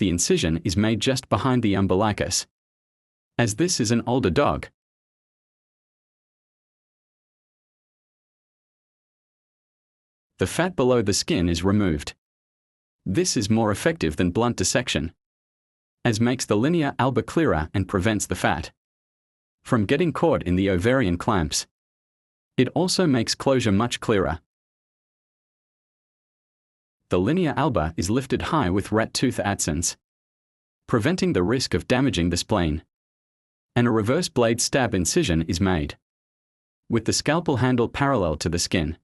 the incision is made just behind the umbilicus, as this is an older dog. The fat below the skin is removed. This is more effective than blunt dissection, as makes the linea alba clearer and prevents the fat from getting caught in the ovarian clamps. It also makes closure much clearer. The linea alba is lifted high with rat tooth adsense, preventing the risk of damaging the spleen. And a reverse blade stab incision is made, with the scalpel handle parallel to the skin.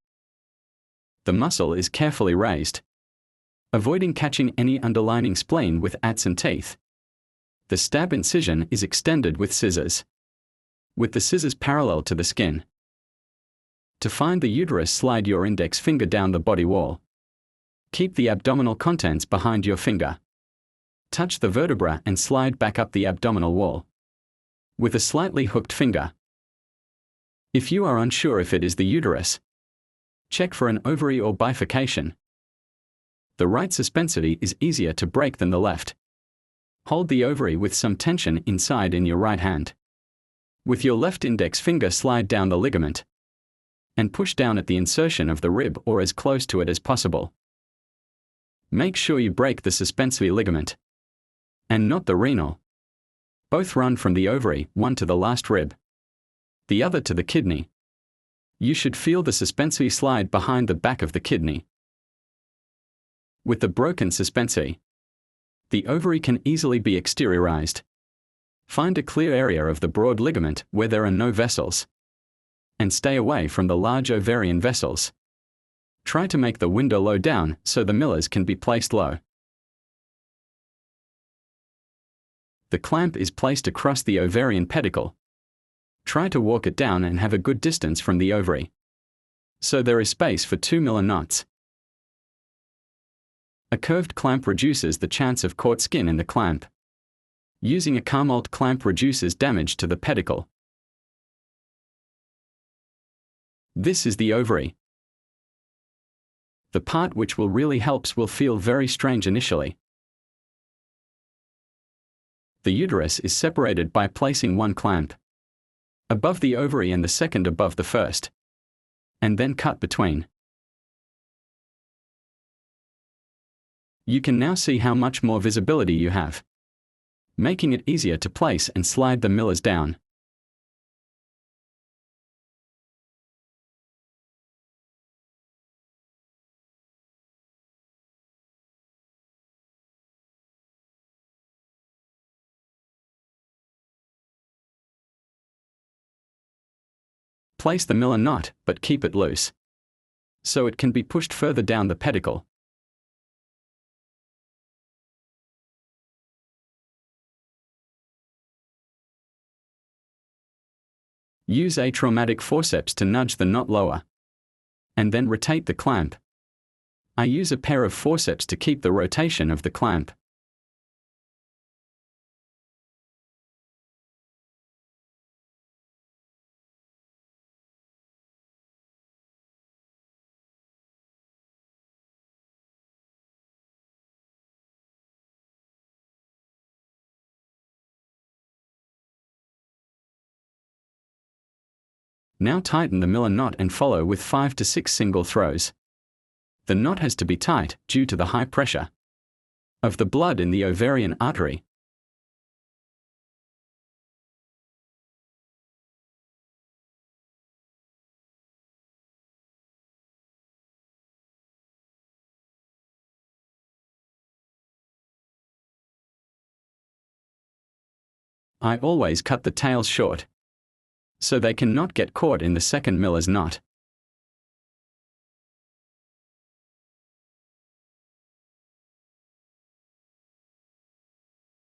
The muscle is carefully raised, avoiding catching any underlining spleen with adson teeth. The stab incision is extended with scissors, with the scissors parallel to the skin. To find the uterus, slide your index finger down the body wall. Keep the abdominal contents behind your finger. Touch the vertebra and slide back up the abdominal wall with a slightly hooked finger. If you are unsure if it is the uterus, check for an ovary or bifurcation. The right suspensity is easier to break than the left. Hold the ovary with some tension inside in your right hand. With your left index finger, slide down the ligament and push down at the insertion of the rib or as close to it as possible. Make sure you break the suspensory ligament and not the renal. Both run from the ovary, one to the last rib, the other to the kidney. You should feel the suspensory slide behind the back of the kidney. With the broken suspensory, the ovary can easily be exteriorized. Find a clear area of the broad ligament where there are no vessels, and stay away from the large ovarian vessels. Try to make the window low down so the millers can be placed low. The clamp is placed across the ovarian pedicle. Try to walk it down and have a good distance from the ovary, so there is space for 2 miller knots. A curved clamp reduces the chance of caught skin in the clamp. Using a Carmolt clamp reduces damage to the pedicle. This is the ovary. The part which will really help will feel very strange initially. The uterus is separated by placing one clamp above the ovary and the second above the first, and then cut between. You can now see how much more visibility you have, making it easier to place and slide the millers down. Place the miller knot, but keep it loose, so it can be pushed further down the pedicle. Use a traumatic forceps to nudge the knot lower, and then rotate the clamp. I use a pair of forceps to keep the rotation of the clamp. Now tighten the miller knot and follow with 5 to 6 single throws. The knot has to be tight due to the high pressure of the blood in the ovarian artery. I always cut the tails short, so they cannot get caught in the second miller's knot.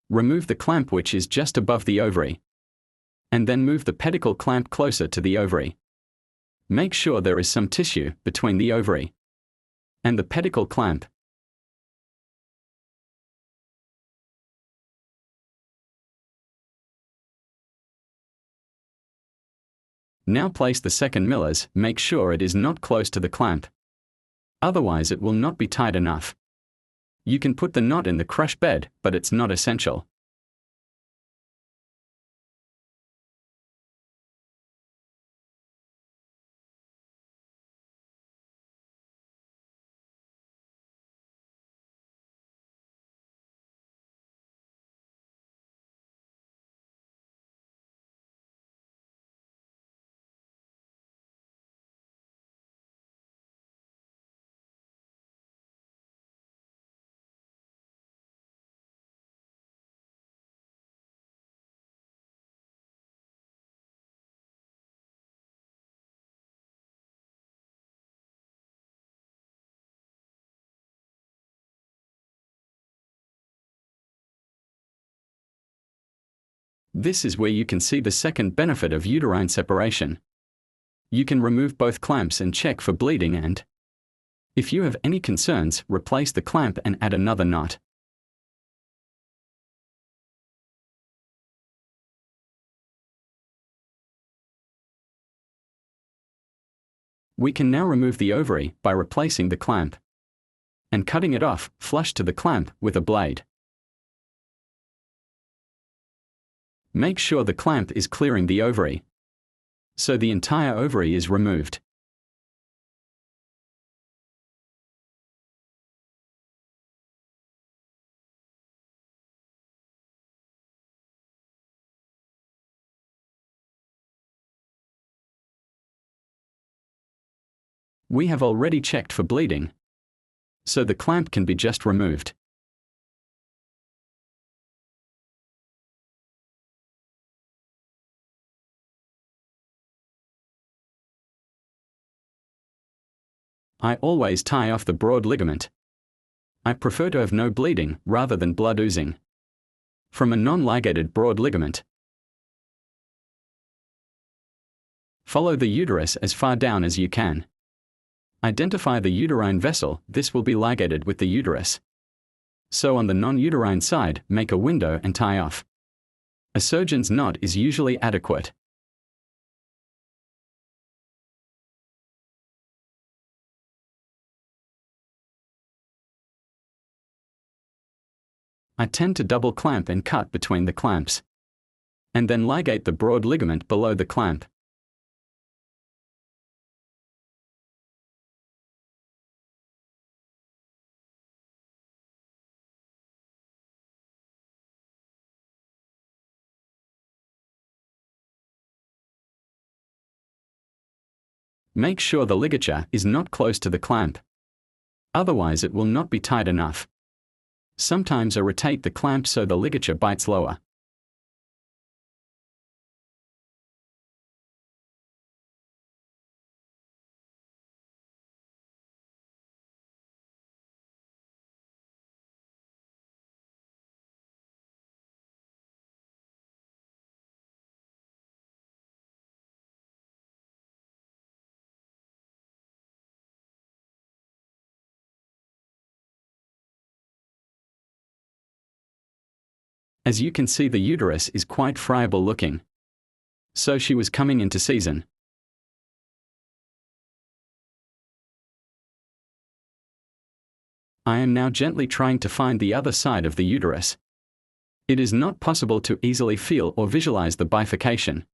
Remove the clamp which is just above the ovary, and then move the pedicle clamp closer to the ovary. Make sure there is some tissue between the ovary and the pedicle clamp. Now place the second millers, make sure it is not close to the clamp. Otherwise it will not be tight enough. You can put the knot in the crush bed, but it's not essential. This is where you can see the second benefit of uterine separation. You can remove both clamps and check for bleeding, and if you have any concerns, replace the clamp and add another knot. We can now remove the ovary by replacing the clamp and cutting it off flush to the clamp with a blade. Make sure the clamp is clearing the ovary, so the entire ovary is removed. We have already checked for bleeding, so the clamp can be just removed. I always tie off the broad ligament. I prefer to have no bleeding rather than blood oozing from a non-ligated broad ligament. Follow the uterus as far down as you can. Identify the uterine vessel, this will be ligated with the uterus. So on the non-uterine side, make a window and tie off. A surgeon's knot is usually adequate. I tend to double clamp and cut between the clamps, and then ligate the broad ligament below the clamp. Make sure the ligature is not close to the clamp, otherwise it will not be tight enough. Sometimes I rotate the clamp so the ligature bites lower. As you can see, the uterus is quite friable looking. So she was coming into season. I am now gently trying to find the other side of the uterus. It is not possible to easily feel or visualize the bifurcation.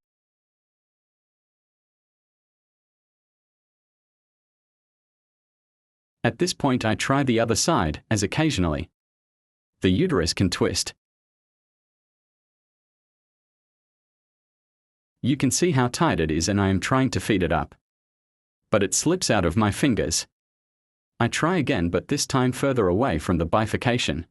At this point I try the other side, as occasionally the uterus can twist. You can see how tight it is and I am trying to feed it up, but it slips out of my fingers. I try again, but this time further away from the bifurcation.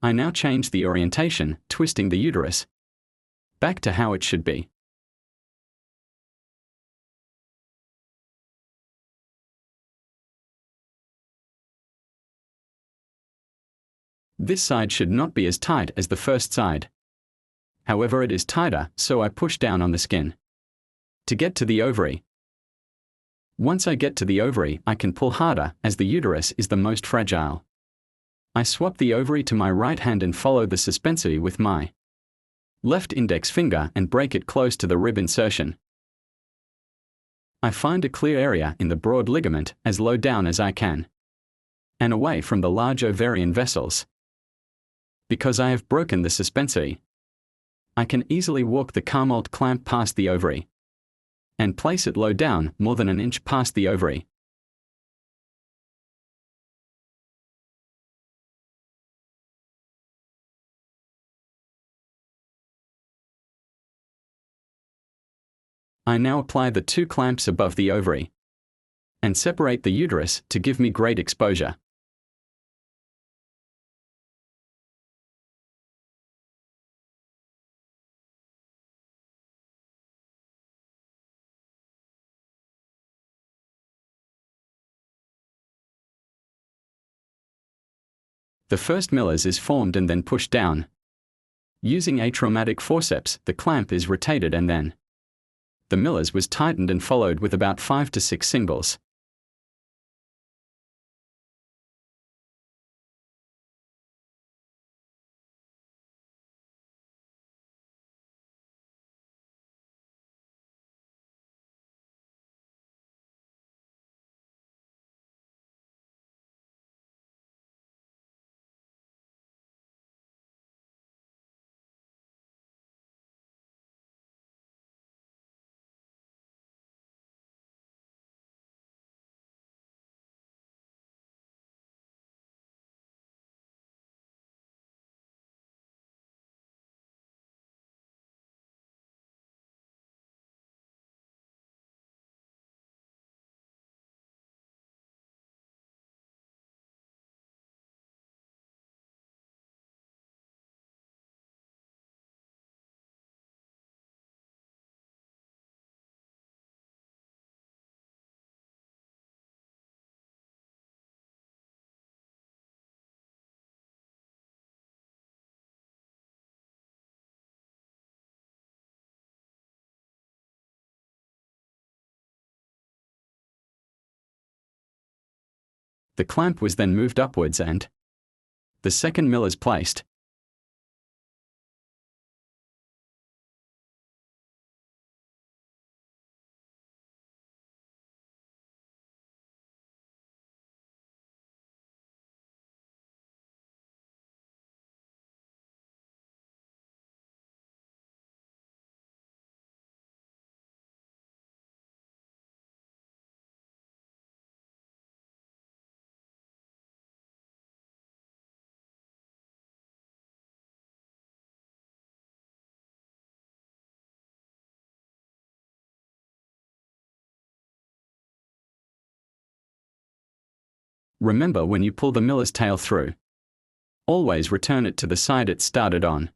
I now change the orientation, twisting the uterus back to how it should be. This side should not be as tight as the first side. However, it is tighter, so I push down on the skin to get to the ovary. Once I get to the ovary, I can pull harder, as the uterus is the most fragile. I swap the ovary to my right hand and follow the suspensory with my left index finger and break it close to the rib insertion. I find a clear area in the broad ligament, as low down as I can, and away from the large ovarian vessels. Because I have broken the suspensory, I can easily walk the Carmolt clamp past the ovary and place it low down, more than an inch past the ovary. I now apply the 2 clamps above the ovary and separate the uterus to give me great exposure. The first millers is formed and then pushed down. Using a traumatic forceps, the clamp is rotated and then the millers was tightened and followed with about 5 to 6 singles. The clamp was then moved upwards and the second millers placed. Remember, when you pull the miller's tail through, always return it to the side it started on.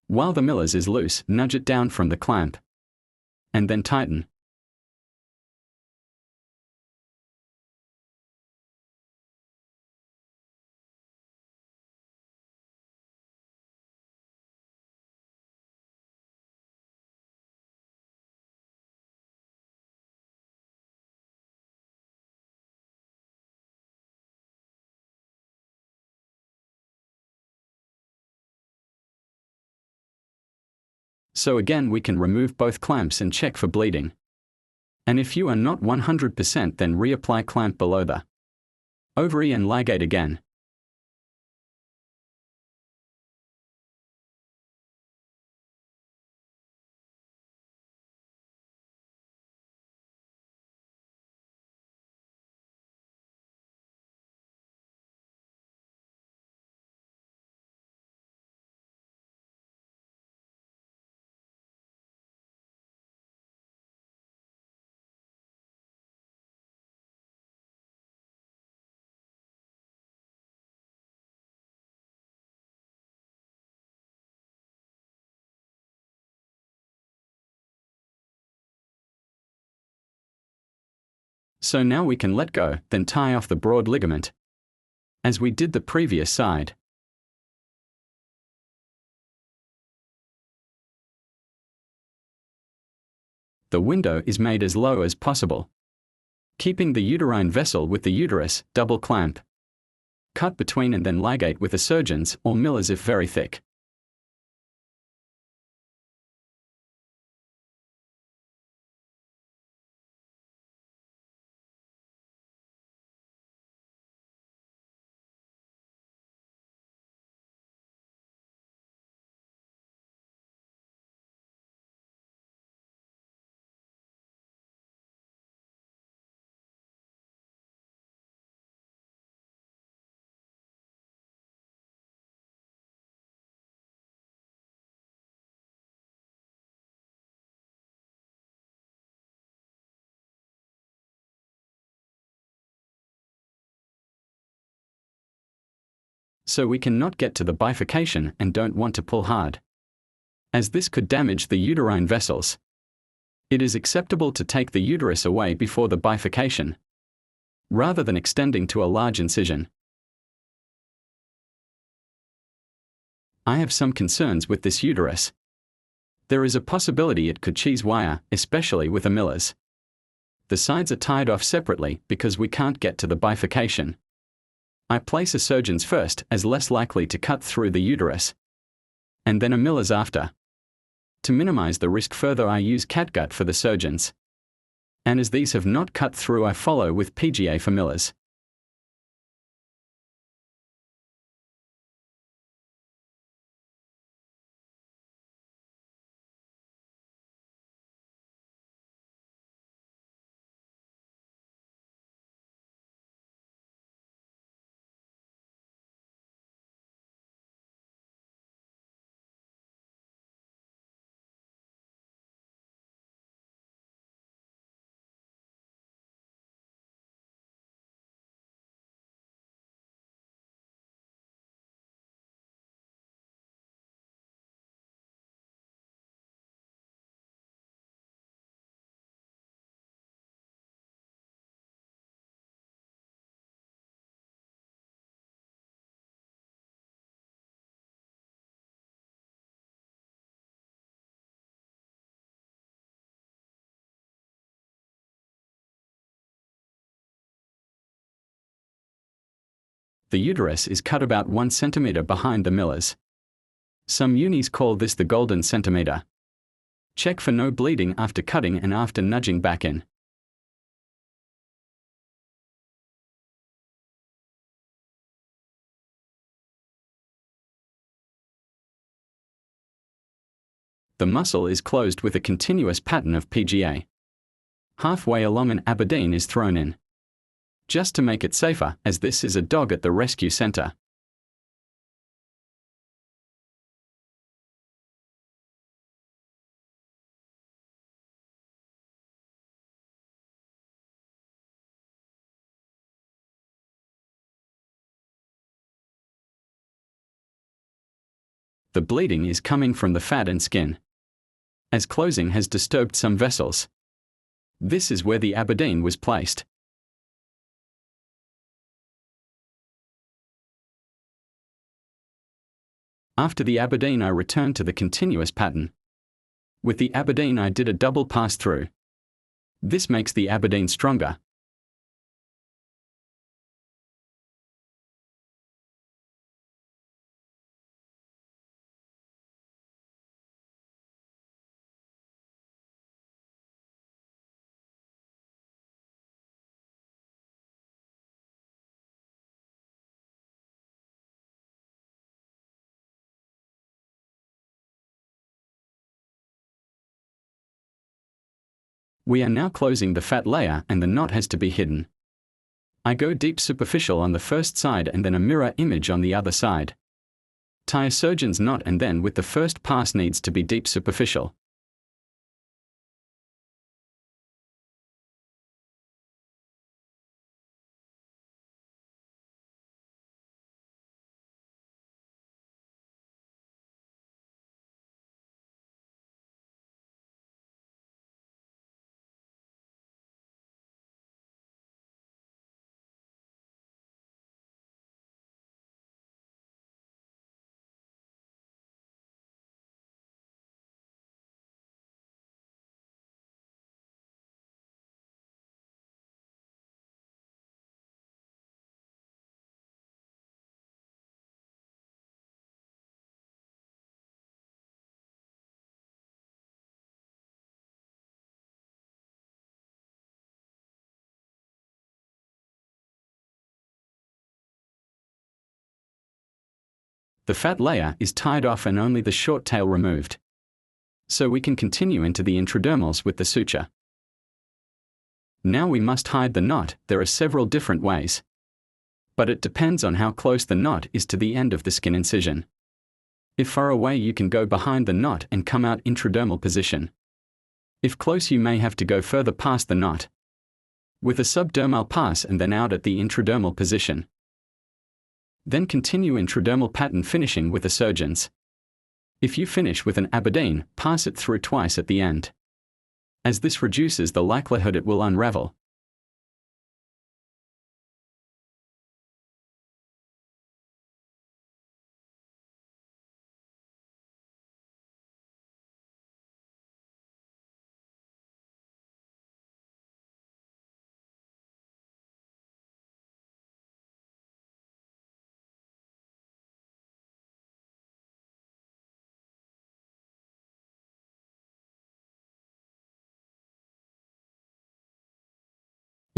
While the millers is loose, nudge it down from the clamp and then tighten. So again, we can remove both clamps and check for bleeding. And if you are not 100%, then reapply clamp below the ovary and ligate again. So now we can let go, then tie off the broad ligament, as we did the previous side. The window is made as low as possible, keeping the uterine vessel with the uterus double clamp. Cut between and then ligate with a surgeon's or miller's if very thick. So we cannot get to the bifurcation and don't want to pull hard, as this could damage the uterine vessels. It is acceptable to take the uterus away before the bifurcation, rather than extending to a large incision. I have some concerns with this uterus. There is a possibility it could cheese wire, especially with a miller's. The sides are tied off separately because we can't get to the bifurcation. I place a surgeon's first as less likely to cut through the uterus, and then a miller's after. To minimize the risk further, I use catgut for the surgeons. And as these have not cut through, I follow with PGA for millers. The uterus is cut about 1 centimeter behind the millers. Some unis call this the golden centimeter. Check for no bleeding after cutting and after nudging back in. The muscle is closed with a continuous pattern of PGA. Halfway along, an Aberdeen is thrown in, just to make it safer, as this is a dog at the rescue center. The bleeding is coming from the fat and skin, as closing has disturbed some vessels. This is where the Aberdeen was placed. After the Aberdeen, I returned to the continuous pattern. With the Aberdeen, I did a double pass through. This makes the Aberdeen stronger. We are now closing the fat layer and the knot has to be hidden. I go deep superficial on the first side and then a mirror image on the other side. Tie a surgeon's knot and then with the first pass needs to be deep superficial. The fat layer is tied off and only the short tail removed. So we can continue into the intradermals with the suture. Now we must hide the knot. There are several different ways, but it depends on how close the knot is to the end of the skin incision. If far away, you can go behind the knot and come out intradermal position. If close, you may have to go further past the knot with a subdermal pass and then out at the intradermal position. Then continue intradermal pattern, finishing with a surgeons. If you finish with an Aberdeen, pass it through twice at the end, as this reduces the likelihood it will unravel.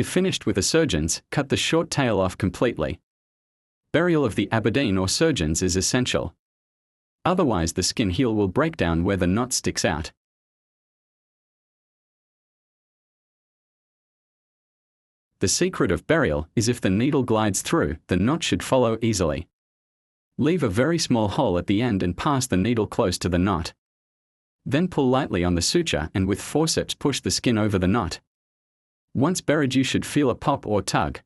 If finished with a surgeons, cut the short tail off completely. Burial of the Aberdeen or surgeons is essential. Otherwise the skin heel will break down where the knot sticks out. The secret of burial is if the needle glides through, the knot should follow easily. Leave a very small hole at the end and pass the needle close to the knot. Then pull lightly on the suture and with forceps push the skin over the knot. Once buried, you should feel a pop or tug.